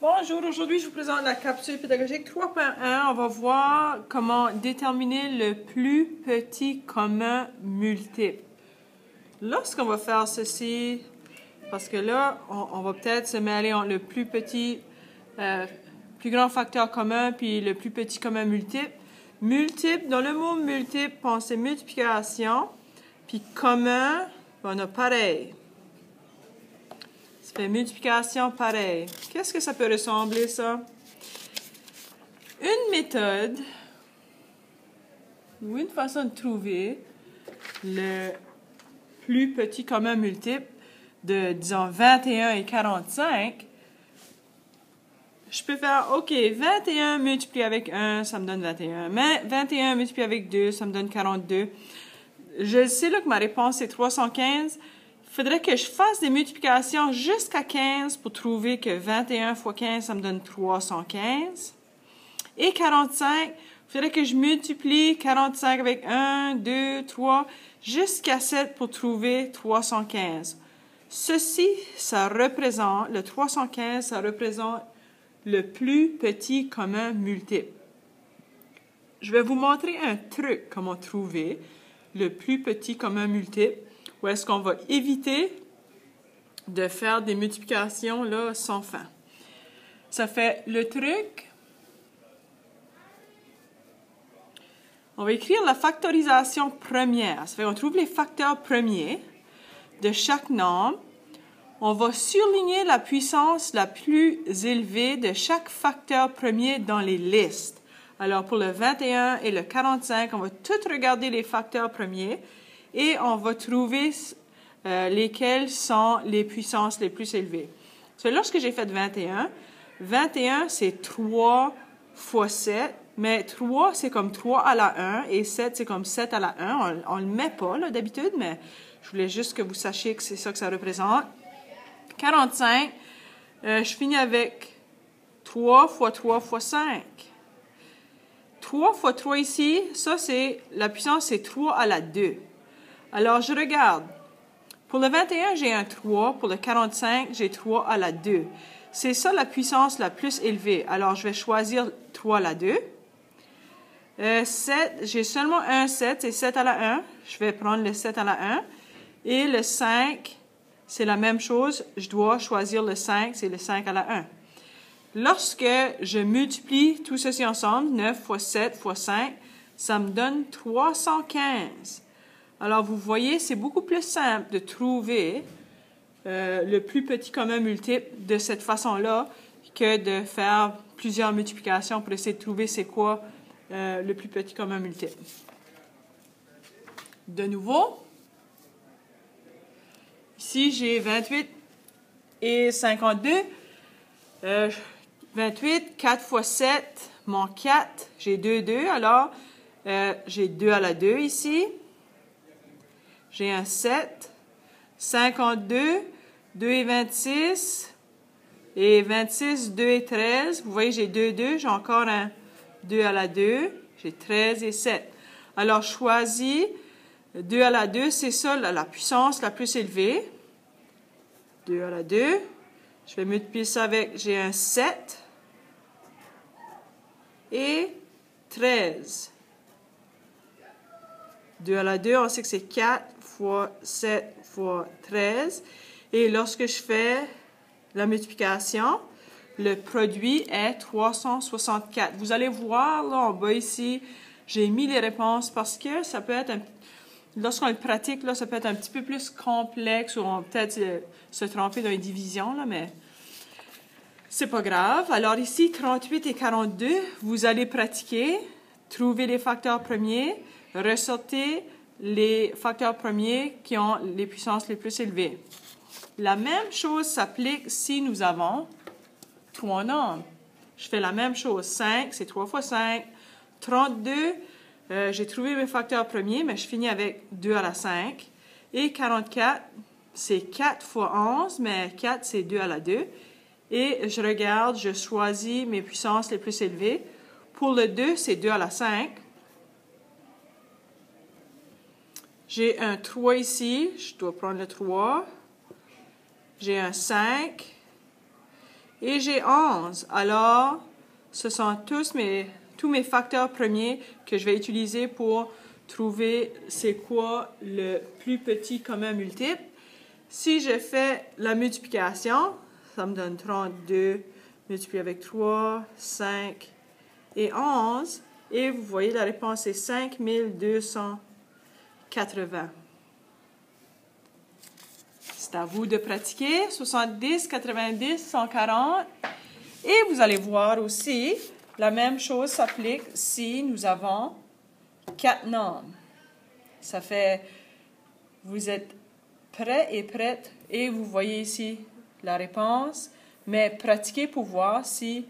Bonjour, aujourd'hui je vous présente la capsule pédagogique 3.1. On va voir comment déterminer le plus petit commun multiple. Lorsqu'on va faire ceci, parce que là, on va peut-être se mêler entre le plus grand facteur commun puis le plus petit commun multiple. Multiple, dans le mot multiple, pensez multiplication, puis commun, on a pareil. Ça fait multiplication pareil. Qu'est-ce que ça peut ressembler, ça? Une méthode ou une façon de trouver le plus petit commun multiple de, disons, 21 et 45, je peux faire, OK, 21 multiplié avec 1, ça me donne 21. Mais 21 multiplié avec 2, ça me donne 42. Je sais là que ma réponse est 315. Il faudrait que je fasse des multiplications jusqu'à 15 pour trouver que 21 fois 15, ça me donne 315. Et 45, il faudrait que je multiplie 45 avec 1, 2, 3, jusqu'à 7 pour trouver 315. Ceci, ça représente, le 315, ça représente le plus petit commun multiple. Je vais vous montrer un truc, comment trouver le plus petit commun multiple. Ou est-ce qu'on va éviter de faire des multiplications là, sans fin? Ça fait le truc. On va écrire la factorisation première. Ça fait qu'on trouve les facteurs premiers de chaque nombre. On va surligner la puissance la plus élevée de chaque facteur premier dans les listes. Alors, pour le 21 et le 45, on va tout regarder les facteurs premiers. Et on va trouver lesquels sont les puissances les plus élevées. Lorsque j'ai fait 21, 21 c'est 3 fois 7, mais 3 c'est comme 3 à la 1 et 7 c'est comme 7 à la 1. On ne le met pas d'habitude, mais je voulais juste que vous sachiez que c'est ça que ça représente. 45, je finis avec 3 fois 3 fois 5. 3 fois 3 ici, ça c'est, la puissance c'est 3 à la 2. Alors, je regarde. Pour le 21, j'ai un 3. Pour le 45, j'ai 3 à la 2. C'est ça la puissance la plus élevée. Alors, je vais choisir 3 à la 2. 7, j'ai seulement un 7, c'est 7 à la 1. Je vais prendre le 7 à la 1. Et le 5, c'est la même chose. Je dois choisir le 5, c'est le 5 à la 1. Lorsque je multiplie tout ceci ensemble, 9 fois 7 fois 5, ça me donne 315. Alors, vous voyez, c'est beaucoup plus simple de trouver le plus petit commun multiple de cette façon-là que de faire plusieurs multiplications pour essayer de trouver c'est quoi le plus petit commun multiple. De nouveau, ici, j'ai 28 et 52. 28, 4 fois 7, mon 4, j'ai 2, 2. Alors, j'ai 2 à la 2 ici. J'ai un 7, 52, 2 et 26, et 26, 2 et 13. Vous voyez, j'ai 2, 2, j'ai encore un 2 à la 2, j'ai 13 et 7. Alors, choisis 2 à la 2, c'est ça la puissance la plus élevée. 2 à la 2, je vais multiplier ça avec, j'ai un 7 et 13. 2 à la 2, on sait que c'est 4 fois 7 fois 13. Et lorsque je fais la multiplication, le produit est 364. Vous allez voir, là, en bas ici, j'ai mis les réponses parce que ça peut être, lorsqu'on le pratique, là, ça peut être un petit peu plus complexe ou on va peut-être se tromper dans les divisions, là, mais c'est pas grave. Alors ici, 38 et 42, vous allez pratiquer, trouver les facteurs premiers, ressortez les facteurs premiers qui ont les puissances les plus élevées. La même chose s'applique si nous avons 3 nombres. Je fais la même chose. 5, c'est 3 fois 5. 32, j'ai trouvé mes facteurs premiers, mais je finis avec 2 à la 5. Et 44, c'est 4 fois 11, mais 4, c'est 2 à la 2. Et je regarde, je choisis mes puissances les plus élevées. Pour le 2, c'est 2 à la 5. J'ai un 3 ici, je dois prendre le 3. J'ai un 5. Et j'ai 11. Alors, ce sont tous mes facteurs premiers que je vais utiliser pour trouver c'est quoi le plus petit commun multiple. Si je fais la multiplication, ça me donne 32 multiplié avec 3, 5 et 11. Et vous voyez, la réponse est 5280. C'est à vous de pratiquer. 70, 90, 140. Et vous allez voir aussi, la même chose s'applique si nous avons 4 nombres. Ça fait, vous êtes prêts et prêtes et vous voyez ici la réponse, mais pratiquez pour voir si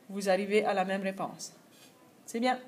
vous arrivez à la même réponse. C'est bien.